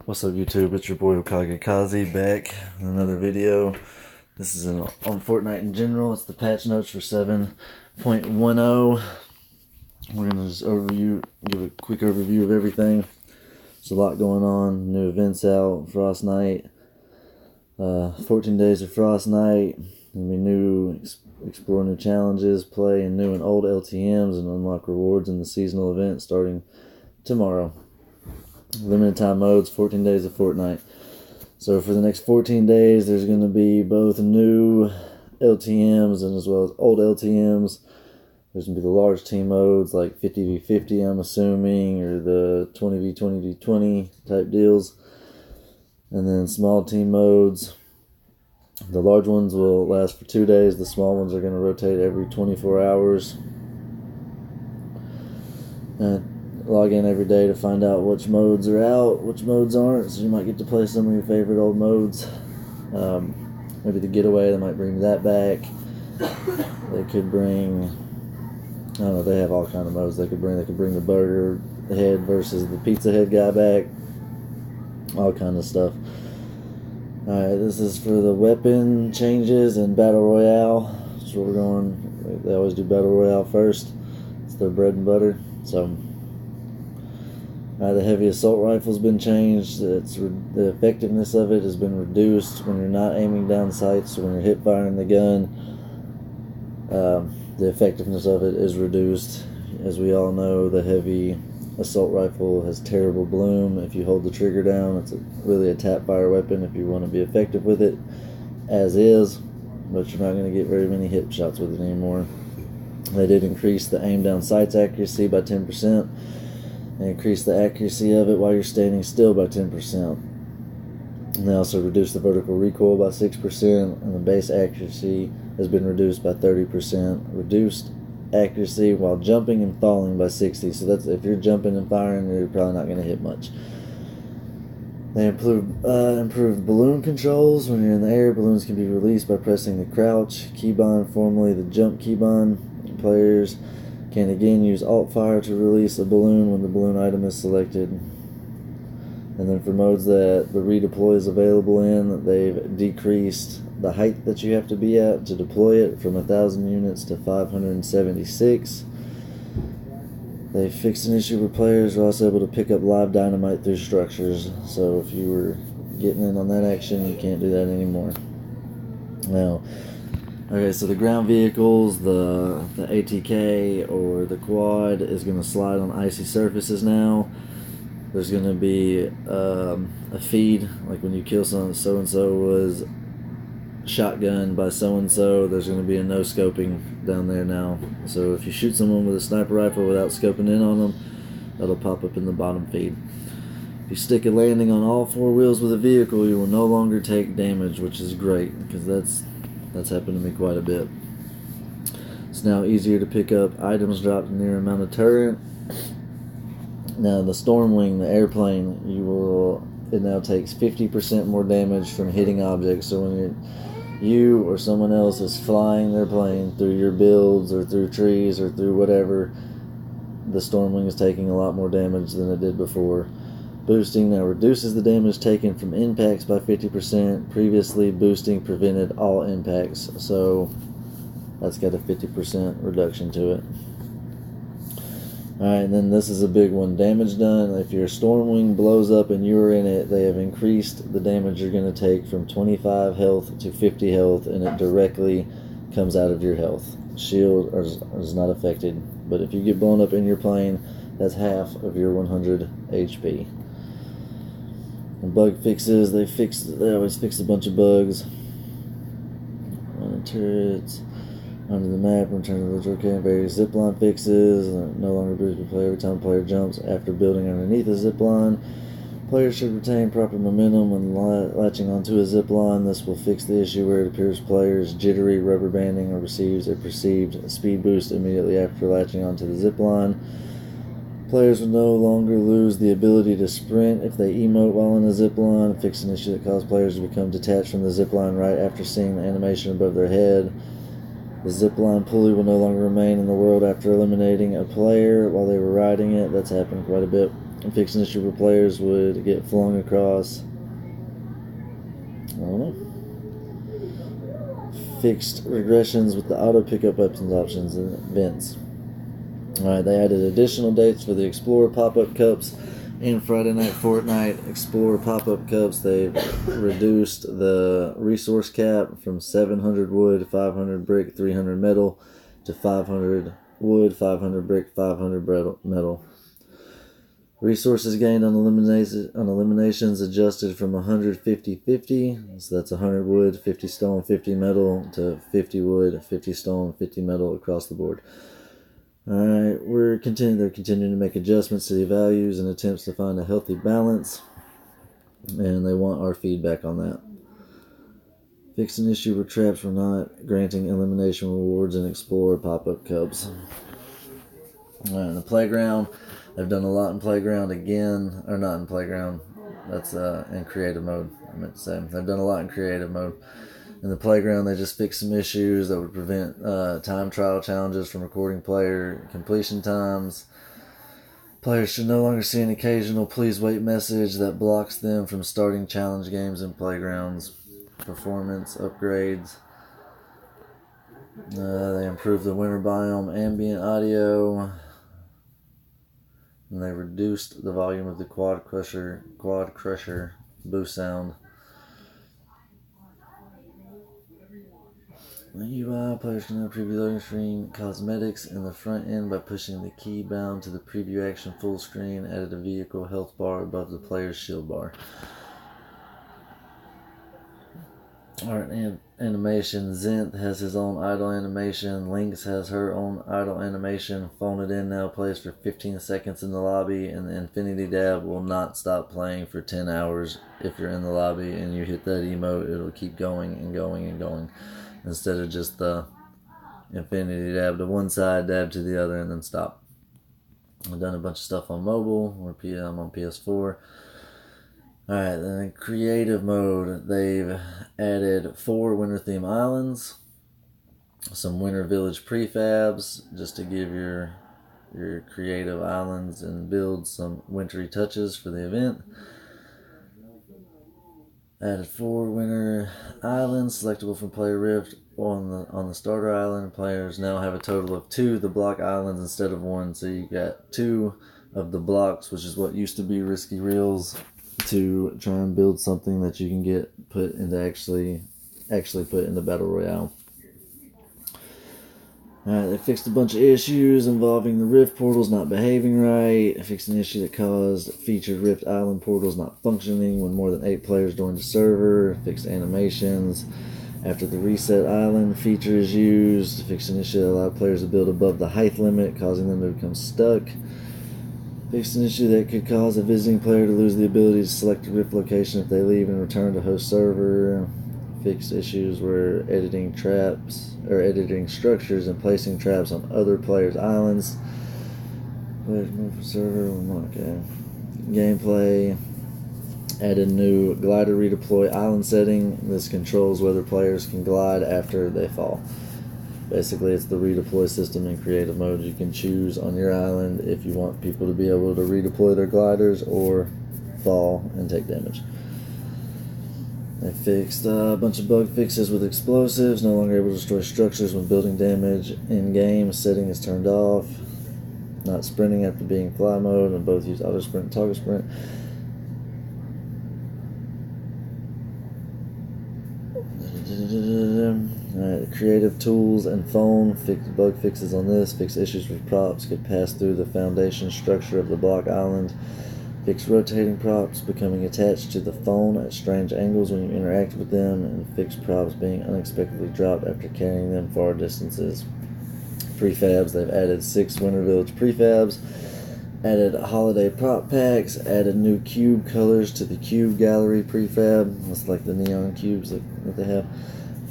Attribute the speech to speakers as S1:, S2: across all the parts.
S1: What's up YouTube, it's your boy Okage Kazi back with another video. This is on Fortnite in general. It's the patch notes for 7.10. We're going to just give a quick overview of everything. There's a lot going on, new events out, Frost Night, 14 days of Frost Night, going to be new, explore new challenges, play in new and old LTMs, and unlock rewards in the seasonal event starting tomorrow. Limited time modes, 14 days of Fortnite. So for the next 14 days, there's going to be both new LTMs and as well as old LTMs. There's going to be the large team modes like 50v50, I'm assuming, or the 20v20v20 type deals. And then small team modes. The large ones will last for 2 days. The small ones are going to rotate every 24 hours. Log in every day to find out which modes are out, which modes aren't, so you might get to play some of your favorite old modes. Maybe the getaway, they might bring that back. They could bring, I don't know, they have all kind of modes they could bring. They could bring the burger head versus the pizza head guy back. All kind of stuff. Alright, this is for the weapon changes and Battle Royale. That's where we're going. They always do Battle Royale first. It's their bread and butter. So the heavy assault rifle's been changed. The effectiveness of it has been reduced when you're not aiming down sights. So when you're hip firing the gun, the effectiveness of it is reduced. As we all know, the heavy assault rifle has terrible bloom. If you hold the trigger down, it's really a tap fire weapon if you want to be effective with it, as is, but you're not going to get very many hip shots with it anymore. They did increase the aim down sights accuracy by 10%. And increase the accuracy of it while you're standing still by 10%. And they also reduced the vertical recoil by 6%, and the base accuracy has been reduced by 30%. Reduced accuracy while jumping and falling by 60%. So that's if you're jumping and firing, you're probably not going to hit much. They improved balloon controls. When you're in the air, balloons can be released by pressing the crouch keybind, formerly the jump keybind. Players can again use alt fire to release a balloon when the balloon item is selected. And then for modes that the redeploy is available in, they've decreased the height that you have to be at to deploy it from 1,000 units to 576. They fixed an issue where players are also able to pick up live dynamite through structures. So if you were getting in on that action, you can't do that anymore. Now, okay, so the ground vehicles, the ATK or the quad is going to slide on icy surfaces now. There's going to be a feed, like when you kill someone, so-and-so was shotgunned by so-and-so, there's going to be a no-scoping down there now. So if you shoot someone with a sniper rifle without scoping in on them, that'll pop up in the bottom feed. If you stick a landing on all four wheels with a vehicle, you will no longer take damage, which is great, because that's happened to me quite a bit. It's now easier to pick up items dropped near a mounted turret. Now the Stormwing, the airplane, it now takes 50% more damage from hitting objects. So when you or someone else is flying their plane through your builds or through trees or through whatever, the Stormwing is taking a lot more damage than it did before. Boosting now reduces the damage taken from impacts by 50%. Previously, boosting prevented all impacts, so that's got a 50% reduction to it. Alright, and then this is a big one. Damage done. If your Stormwing blows up and you're in it, they have increased the damage you're going to take from 25 health to 50 health, and it directly comes out of your health. Shield is not affected, but if you get blown up in your plane, that's half of your 100 HP. And bug fixes, they always fix a bunch of bugs. On the turrets, under the map, return to the virtual camp, various zipline fixes, no longer boost the player every time player jumps after building underneath a zipline. Players should retain proper momentum when latching onto a zipline. This will fix the issue where it appears players jittery, rubber banding, or receives a perceived speed boost immediately after latching onto the zipline. Players will no longer lose the ability to sprint if they emote while in a zipline. Fix an issue that caused players to become detached from the zipline right after seeing the animation above their head. The zipline pulley will no longer remain in the world after eliminating a player while they were riding it. That's happened quite a bit. Fixed an issue where players would get flung across. I don't know. Fixed regressions with the auto pickup weapons options and events. Alright, they added additional dates for the Explorer pop-up cups and Friday Night Fortnite Explorer pop-up cups. They've reduced the resource cap from 700 wood, 500 brick, 300 metal to 500 wood, 500 brick, 500 metal. Resources gained on eliminations adjusted from 150-50, so that's 100 wood, 50 stone, 50 metal, to 50 wood, 50 stone, 50 metal across the board. Alright, they're continuing to make adjustments to the values in attempts to find a healthy balance, and they want our feedback on that. Fixed an issue where traps were not granting elimination rewards in Explorer pop-up cubs. Alright, in the playground, they've done a lot in playground again, or not in playground, that's in creative mode, I meant to say. They've done a lot in creative mode. In the playground, they just fixed some issues that would prevent time trial challenges from recording player completion times. Players should no longer see an occasional please wait message that blocks them from starting challenge games in playgrounds. Performance upgrades. They improved the winter biome ambient audio. And they reduced the volume of the quad crusher boost sound. The UI, players can now preview loading screen cosmetics in the front end by pushing the key bound to the preview action full screen. Added a vehicle health bar above the player's shield bar. Alright, animation. Zenth has his own idle animation. Lynx has her own idle animation. Phone It In now plays for 15 seconds in the lobby, and the Infinity Dab will not stop playing for 10 hours. If you're in the lobby and you hit that emote, it'll keep going and going and going. Instead of just the Infinity Dab to one side, dab to the other, and then stop. I've done a bunch of stuff on mobile. I'm on PS4. Alright, then in creative mode, they've added 4 winter theme islands, some winter village prefabs, just to give your creative islands and build some wintry touches for the event. Added 4 winter islands selectable from Player Rift on the starter island. Players now have a total of 2 the block islands instead of 1, so you got 2 of the blocks, which is what used to be risky reels, to try and build something that you can get put into actually put in the battle royale. Alright, they fixed a bunch of issues involving the Rift portals not behaving right. They fixed an issue that caused featured Rift Island portals not functioning when more than 8 players joined the server. Fixed animations after the reset island feature is used. Fixed an issue that allowed players to build above the height limit, causing them to become stuck. Fixed an issue that could cause a visiting player to lose the ability to select a Rift location if they leave and return to host server. Fixed issues where editing structures and placing traps on other players' islands. Players move for server. Okay. Gameplay. Added new glider redeploy island setting. This controls whether players can glide after they fall. Basically, it's the redeploy system in creative mode. You can choose on your island if you want people to be able to redeploy their gliders or fall and take damage. They fixed a bunch of bug fixes with explosives. No longer able to destroy structures when building damage in-game. Setting is turned off. Not sprinting after being fly mode, and both use auto sprint and toggle sprint. Alright, creative tools and phone. Fixed bug fixes on this. Fixed issues with props could pass through the foundation structure of the block island. Fix rotating props becoming attached to the phone at strange angles when you interact with them, and fix props being unexpectedly dropped after carrying them far distances. Prefabs, they've added 6 Winter Village prefabs, added holiday prop packs, added new cube colors to the cube gallery prefab. That's like the neon cubes that they have.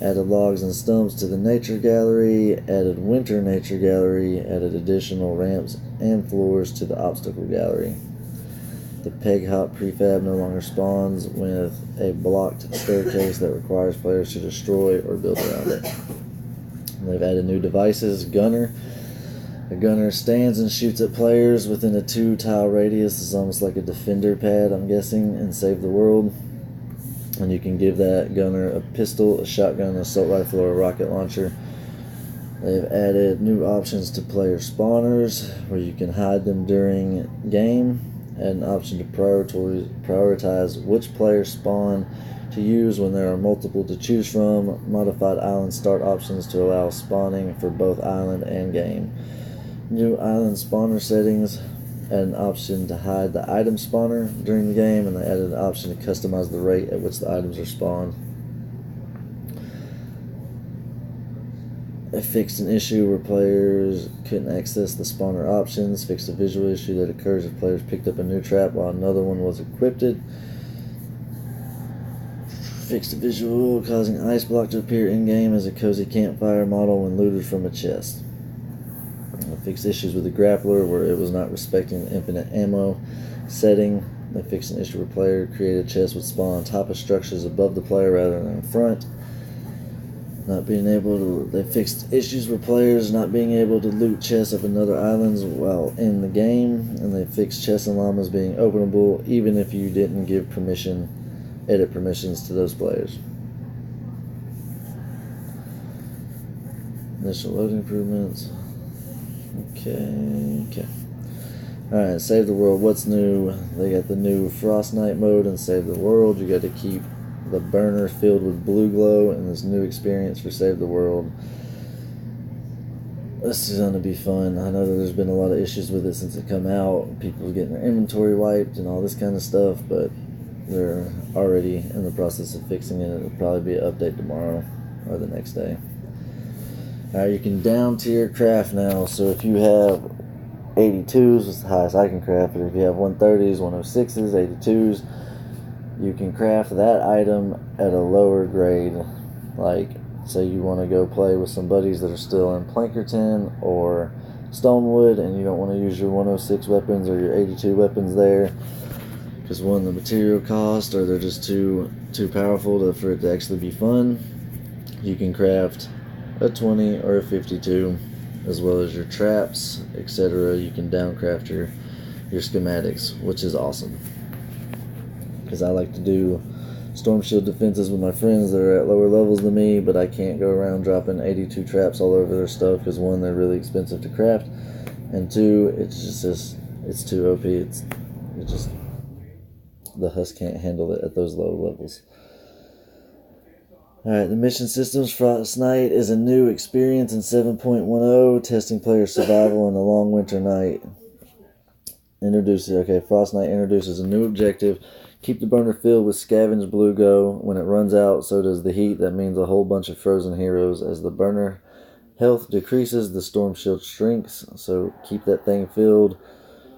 S1: Added logs and stumps to the nature gallery, added winter nature gallery, added additional ramps and floors to the obstacle gallery. The peg hop prefab no longer spawns with a blocked staircase that requires players to destroy or build around it. And they've added new devices. Gunner The gunner stands and shoots at players within a 2-tile radius. It's almost like a defender pad, I'm guessing, in Save the World. And you can give that gunner a pistol, a shotgun, an assault rifle, or a rocket launcher. They've added new options to player spawners where you can hide them during game, and an option to prioritize which player spawn to use when there are multiple to choose from, modified island start options to allow spawning for both island and game. New island spawner settings, and an option to hide the item spawner during the game, and they added an option to customize the rate at which the items are spawned. They fixed an issue where players couldn't access the spawner options, fixed a visual issue that occurs if players picked up a new trap while another one was equipped. Fixed a visual causing ice block to appear in-game as a cozy campfire model when looted from a chest. Fixed issues with the grappler where it was not respecting the infinite ammo setting. They fixed an issue where player created chests would spawn on top of structures above the player rather than in front. They fixed issues where players not being able to loot chests of another islands while in the game, and they fixed chests and llamas being openable even if you didn't give edit permissions to those players. Initial loading improvements. Okay. Alright, Save the World. What's new? They got the new Fortnite mode in Save the World. You got to keep the burner filled with blue glow in this new experience for Save the World. This is going to be fun. I know that there's been a lot of issues with it since it come out. People getting their inventory wiped and all this kind of stuff, but they're already in the process of fixing it. It'll probably be an update tomorrow or the next day. Alright, you can down tier craft now. So if you have 82s, it's the highest I can craft, but if you have 130s, 106s, 82s, you can craft that item at a lower grade. Like, say you want to go play with some buddies that are still in Plankerton or Stonewood, and you don't want to use your 106 weapons or your 82 weapons there, because one, the material cost, or they're just too powerful for it to actually be fun. You can craft a 20 or a 52, as well as your traps, etc. You can downcraft your schematics, which is awesome, because I like to do storm shield defenses with my friends that are at lower levels than me, but I can't go around dropping 82 traps all over their stuff, because one, they're really expensive to craft, and two, it's too OP. It's just, the husk can't handle it at those low levels. Alright, the mission systems. Fortnite is a new experience in 7.10, testing player survival in a long winter night. Fortnite introduces a new objective. Keep the burner filled with scavenged blue glow. When it runs out, so does the heat. That means a whole bunch of frozen heroes. As the burner health decreases, the storm shield shrinks. So keep that thing filled.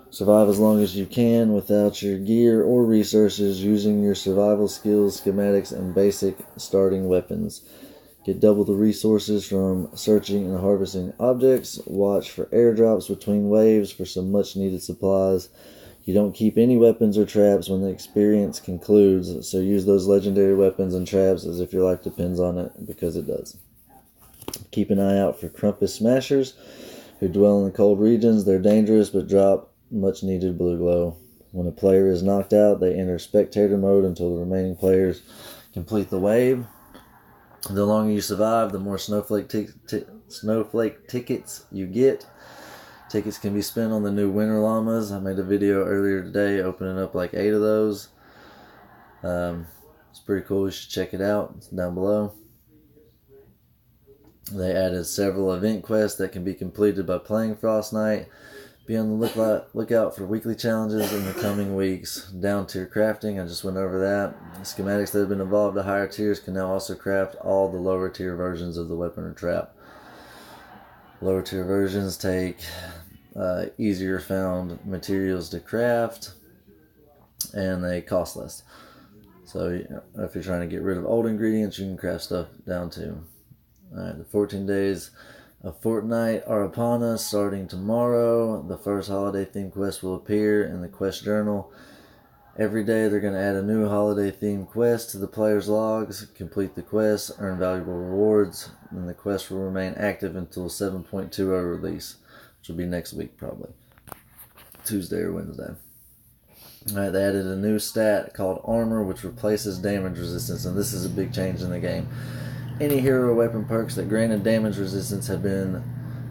S1: Survive as long as you can without your gear or resources, using your survival skills, schematics, and basic starting weapons. Get double the resources from searching and harvesting objects. Watch for airdrops between waves for some much needed supplies. You don't keep any weapons or traps when the experience concludes, so use those legendary weapons and traps as if your life depends on it, because it does. Keep an eye out for Krampus Smashers who dwell in the cold regions. They're dangerous but drop much needed blue glow. When a player is knocked out, they enter spectator mode until the remaining players complete the wave. The longer you survive, the more snowflake tickets you get. Tickets can be spent on the new winter llamas. I made a video earlier today opening up like 8 of those. It's pretty cool. You should check it out. It's down below. They added several event quests that can be completed by playing Fortnite. Be on the lookout for weekly challenges in the coming weeks. Down tier crafting, I just went over that. The schematics that have been evolved to higher tiers can now also craft all the lower tier versions of the weapon or trap. Lower tier versions take easier found materials to craft, and they cost less. So if you're trying to get rid of old ingredients, you can craft stuff down too. Alright, the 14 days of Fortnite are upon us, starting tomorrow. The first holiday themed quest will appear in the quest journal. Every day they're going to add a new holiday themed quest to the player's logs. Complete the quest, earn valuable rewards, and the quest will remain active until 7.20 release. which will be next week probably. Tuesday or Wednesday. Alright, they added a new stat called Armor, which replaces damage resistance, and this is a big change in the game. Any hero weapon perks that granted damage resistance have been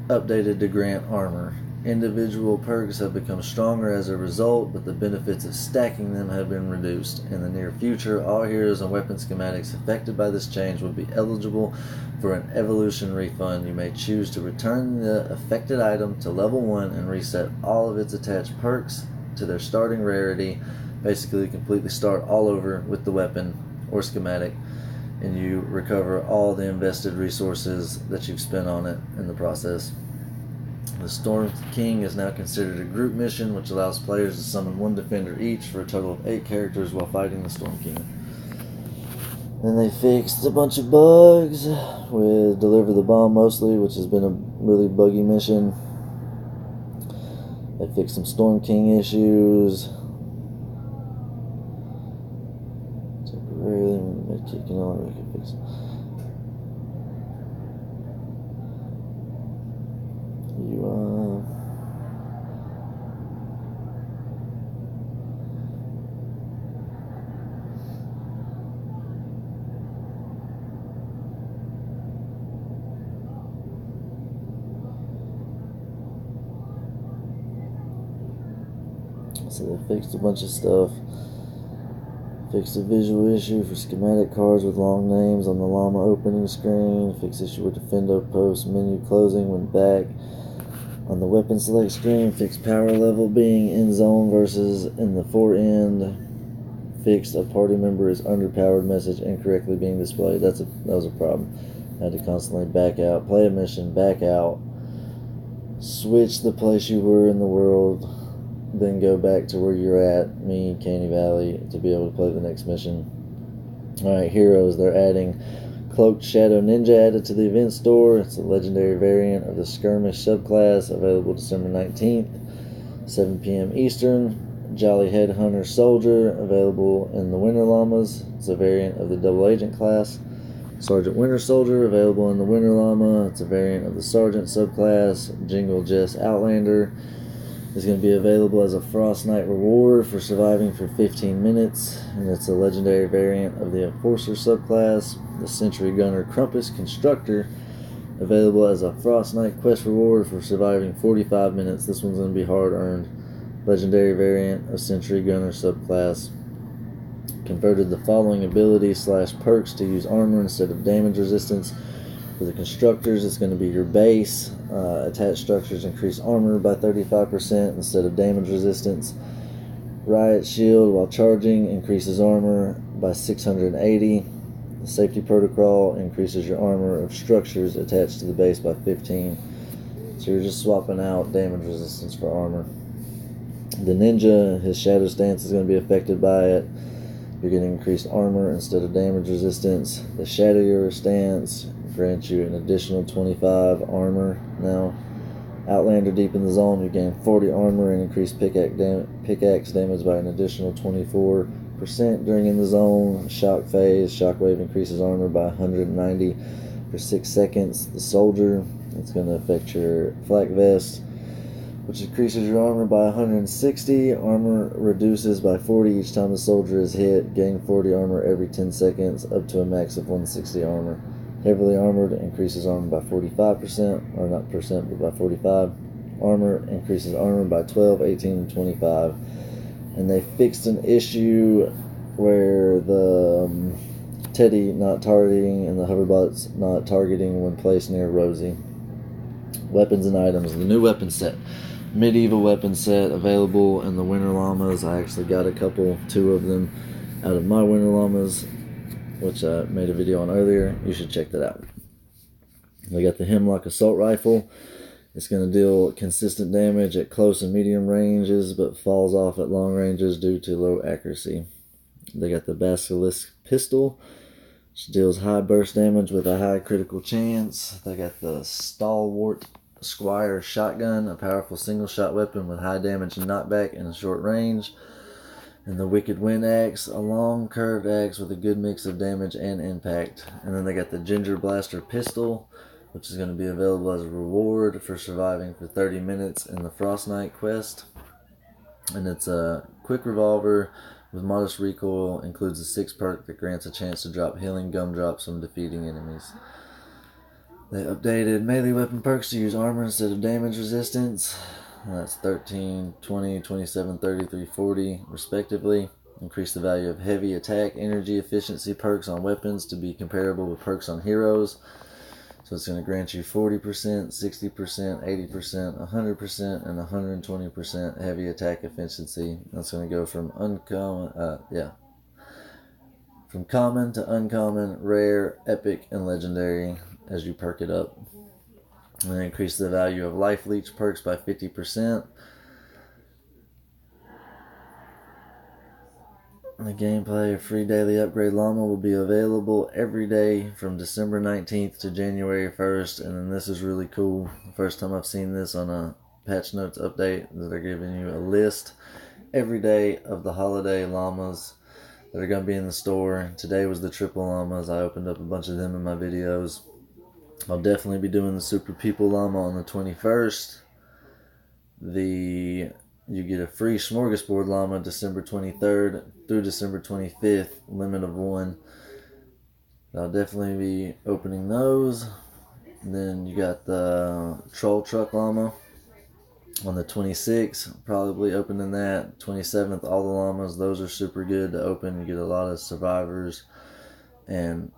S1: updated to grant armor. Individual perks have become stronger as a result, but the benefits of stacking them have been reduced. In the near future, all heroes and weapon schematics affected by this change will be eligible for an evolution refund. You may choose to return the affected item to level 1 and reset all of its attached perks to their starting rarity. Basically, completely start all over with the weapon or schematic, and you recover all the invested resources that you've spent on it in the process. The Storm King is now considered a group mission, which allows players to summon one defender each for a total of 8 characters while fighting the Storm King. Then they fixed a bunch of bugs with Deliver the Bomb mostly, which has been a really buggy mission. They fixed some Storm King issues. Temporarily, kicking on, we can fix it. So they fixed a bunch of stuff. Fixed a visual issue for schematic cards with long names on the llama opening screen. Fixed issue with Defendo post menu closing when back on the weapon select screen. Fixed power level being in zone versus in the forend. Fixed a party member is underpowered message incorrectly being displayed. That was a problem. I had to constantly back out, play a mission, back out, switch the place you were in the world, then go back to where you're at, me, Canny Valley, to be able to play the next mission. Alright, heroes. They're adding Cloaked Shadow Ninja added to the event store. It's a legendary variant of the Skirmish subclass, available December 19th, 7 p.m. Eastern. Jolly Headhunter Soldier, available in the Winter Llamas. It's a variant of the Double Agent class. Sergeant Winter Soldier, available in the Winter Llama. It's a variant of the Sergeant subclass. Jingle Jess Outlander is going to be available as a Frost Knight reward for surviving for 15 minutes, and it's a legendary variant of the Enforcer subclass. The Sentry Gunner Crumpus Constructor, available as a Frost Knight quest reward for surviving 45 minutes. This one's going to be hard earned. Legendary variant of Sentry Gunner subclass. Converted the following abilities / perks to use armor instead of damage resistance. For the constructors, it's going to be your base. Attached structures increase armor by 35% instead of damage resistance. Riot Shield, while charging, increases armor by 680. The Safety Protocol increases your armor of structures attached to the base by 15. So you're just swapping out damage resistance for armor. The Ninja, his Shadow Stance is going to be affected by it. You're getting increased armor instead of damage resistance. The Shadow Your Stance grants you an additional 25 armor now. Outlander Deep in the Zone, you gain 40 armor and increased pickaxe damage by an additional 24% during in the zone. Shock Phase, Shockwave increases armor by 190 for 6 seconds. The Soldier, it's going to affect your Flak Vest, which increases your armor by 160. Armor reduces by 40 each time the soldier is hit. Gain 40 armor every 10 seconds, up to a max of 160 armor. Heavily Armored increases armor by 45%, or not percent, but by 45. Armor increases armor by 12, 18, and 25. And they fixed an issue where the Teddy not targeting and the hoverbots not targeting when placed near Rosie. Weapons and items. The new weapon set. Medieval weapon set available in the Winter Llamas. I actually got two of them out of my Winter Llamas, which I made a video on earlier. You should check that out. We got the Hemlock Assault Rifle. It's going to deal consistent damage at close and medium ranges, but falls off at long ranges due to low accuracy. They got the Basilisk Pistol, which deals high burst damage with a high critical chance. They got the Stalwart Squire Shotgun, a powerful single-shot weapon with high damage and knockback in a short range. And the Wicked Wind Axe, a long curved axe with a good mix of damage and impact. And then they got the Ginger Blaster Pistol, which is going to be available as a reward for surviving for 30 minutes in the Fortnite quest. And it's a quick revolver with modest recoil, includes a 6 perk that grants a chance to drop healing gumdrops from defeating enemies. They updated melee weapon perks to use armor instead of damage resistance. That's 13, 20, 27, 33, 40 respectively. Increase the value of heavy attack, energy, efficiency perks on weapons to be comparable with perks on heroes. So it's going to grant you 40%, 60%, 80%, 100%, and 120% heavy attack efficiency. That's going to go from from common to uncommon, rare, epic, and legendary as you perk it up. And then increase the value of life leech perks by 50%. The gameplay of free daily upgrade llama will be available every day from December 19th to January 1st. And then this is really cool. First time I've seen this on a patch notes update, that they're giving you a list every day of the holiday llamas that are going to be in the store. Today was the triple llamas. I opened up a bunch of them in my videos. I'll definitely be doing the Super People Llama on the 21st. You get a free Smorgasbord Llama December 23rd through December 25th, limit of 1. I'll definitely be opening those. And then you got the Troll Truck Llama on the 26th, probably opening that. 27th, all the llamas, those are super good to open. You get a lot of survivors, and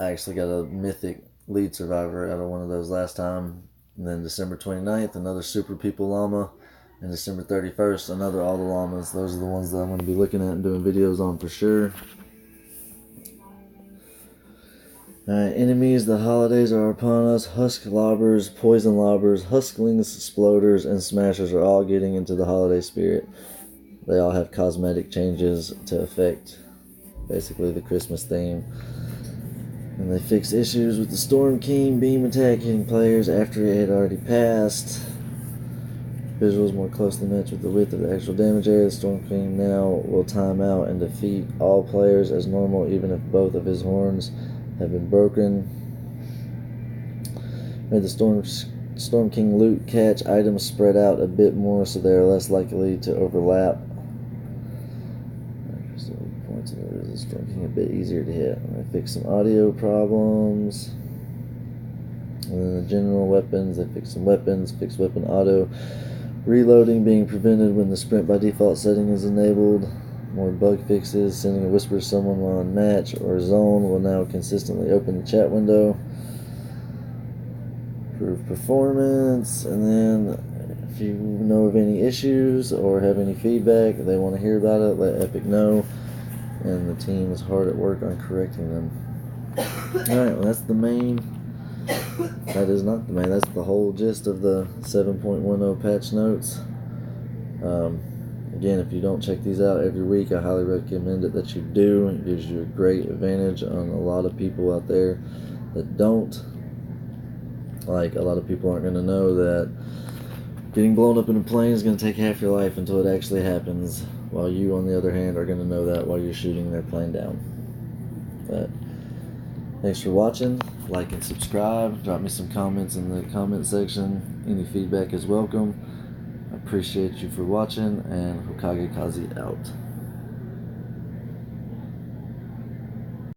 S1: I actually got a mythic lead survivor out of one of those last time. And then December 29th, another Super People Llama. And December 31st, another all the llamas. Those are the ones that I'm going to be looking at and doing videos on for sure. Alright, enemies, the holidays are upon us. Husk lobbers, poison lobbers, husklings, sploders, and smashers are all getting into the holiday spirit. They all have cosmetic changes to affect basically the Christmas theme. And they fix issues with the Storm King beam attack hitting players after it had already passed. Visuals more closely match with the width of the actual damage area. The Storm King now will time out and defeat all players as normal, even if both of his horns have been broken. Made the Storm King loot catch items spread out a bit more so they are less likely to overlap. So points in the Storm King a bit easier to hit. I'm going to fix some audio problems. And then the general weapons, they fix some weapons, fix weapon auto. Reloading being prevented when the sprint by default setting is enabled. More bug fixes. Sending a whisper to someone while in match or zone will now consistently open the chat window. Improve performance. And then if you know of any issues or have any feedback, if they want to hear about it, let Epic know. And the team is hard at work on correcting them. Alright, well that's the main. That is not the main, that's the whole gist of the 7.10 patch notes. Again, if you don't check these out every week, I highly recommend it that you do. It gives you a great advantage on a lot of people out there that don't. Like, a lot of people aren't going to know that getting blown up in a plane is going to take half your life until it actually happens, while you, on the other hand, are going to know that while you're shooting their plane down. But thanks for watching. Like and subscribe. Drop me some comments in the comment section. Any feedback is welcome. I appreciate you for watching, and Hokage Kazi out.